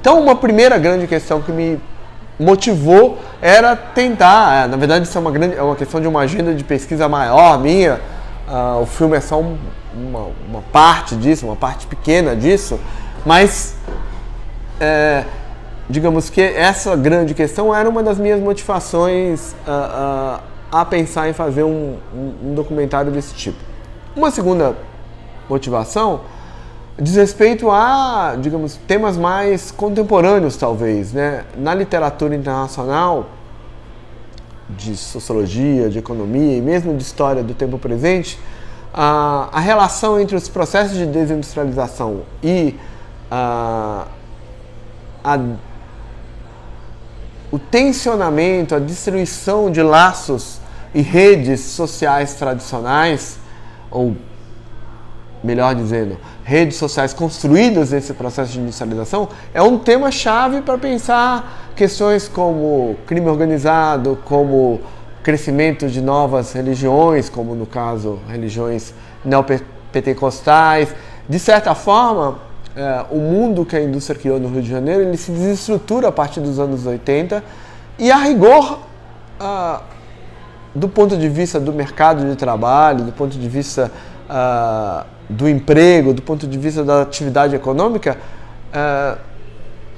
Então, uma primeira grande questão que me motivou era tentar, na verdade isso é uma questão de uma agenda de pesquisa maior minha, o filme é só uma parte disso, uma parte pequena disso, mas digamos que essa grande questão era uma das minhas motivações a pensar em fazer um documentário desse tipo. Uma segunda motivação diz respeito a, digamos, temas mais contemporâneos, talvez, né? Na literatura internacional, de sociologia, de economia e mesmo de história do tempo presente, a relação entre os processos de desindustrialização e o tensionamento, a destruição de laços e redes sociais tradicionais, ou melhor dizendo, redes sociais construídas nesse processo de industrialização, é um tema-chave para pensar questões como crime organizado, como crescimento de novas religiões, como no caso religiões neopentecostais. De certa forma, o mundo que a indústria criou no Rio de Janeiro, ele se desestrutura a partir dos anos 80 e, a rigor, do ponto de vista do mercado de trabalho, do ponto de vista do emprego, do ponto de vista da atividade econômica,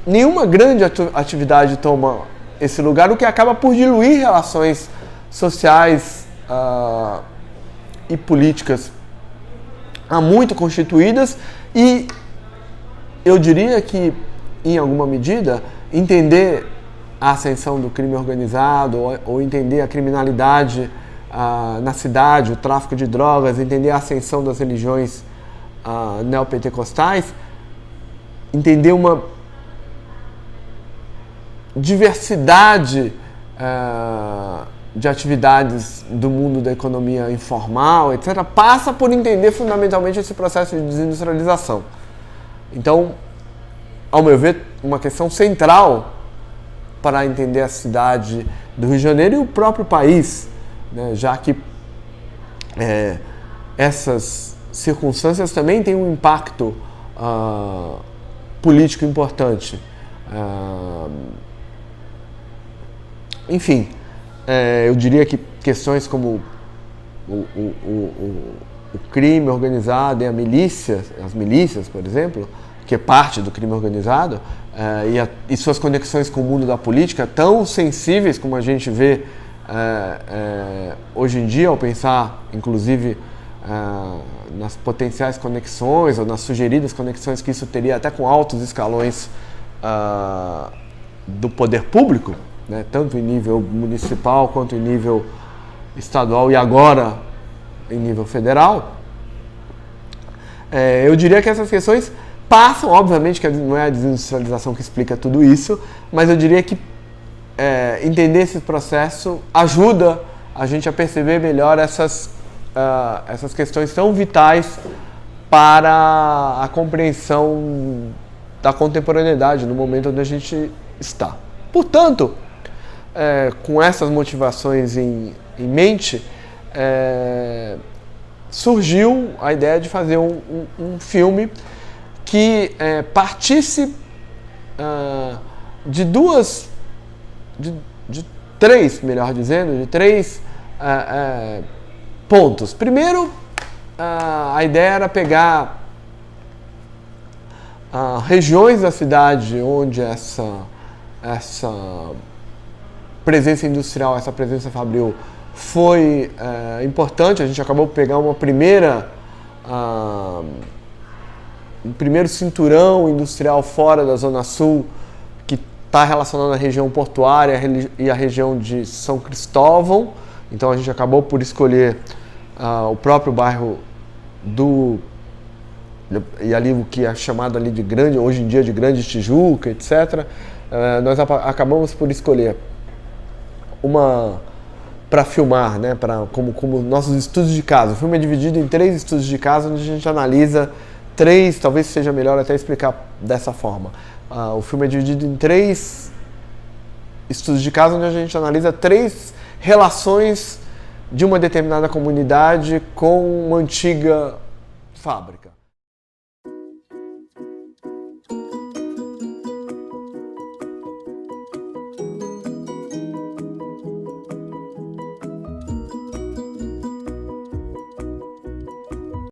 nenhuma grande atividade toma esse lugar, o que acaba por diluir relações sociais e políticas muito constituídas e eu diria que, em alguma medida, entender a ascensão do crime organizado ou entender a criminalidade na cidade, o tráfico de drogas, entender a ascensão das religiões neopentecostais, entender uma diversidade de atividades do mundo da economia informal, etc., passa por entender fundamentalmente esse processo de desindustrialização. Então, ao meu ver, uma questão central para entender a cidade do Rio de Janeiro e o próprio país, né, já que essas circunstâncias também têm um impacto político importante. Enfim, eu diria que questões como o crime organizado e as milícias, por exemplo, que é parte do crime organizado, e suas conexões com o mundo da política, tão sensíveis como a gente vê hoje em dia, ao pensar, inclusive, nas potenciais conexões ou nas sugeridas conexões que isso teria até com altos escalões do poder público, né, tanto em nível municipal quanto em nível estadual e agora em nível federal. Eu diria que essas questões passam, obviamente que não é a desindustrialização que explica tudo isso, mas eu diria que entender esse processo ajuda a gente a perceber melhor essas questões tão vitais para a compreensão da contemporaneidade no momento onde a gente está. Portanto, com essas motivações em mente, surgiu a ideia de fazer um filme que partisse de três, melhor dizendo, de três pontos. Primeiro, a ideia era pegar regiões da cidade onde essa presença industrial, essa presença fabril foi importante. A gente acabou por pegar um primeiro cinturão industrial fora da Zona Sul, que está relacionado à região portuária e à região de São Cristóvão. Então a gente acabou por escolher o próprio bairro e ali o que é chamado ali de grande, hoje em dia de Grande Tijuca, etc. Nós acabamos por escolher para filmar, né, como nossos estudos de caso. O filme é dividido em 3 estudos de caso, onde a gente analisa 3, talvez seja melhor até explicar dessa forma. O filme é dividido em 3 estudos de caso, onde a gente analisa 3 relações de uma determinada comunidade com uma antiga fábrica.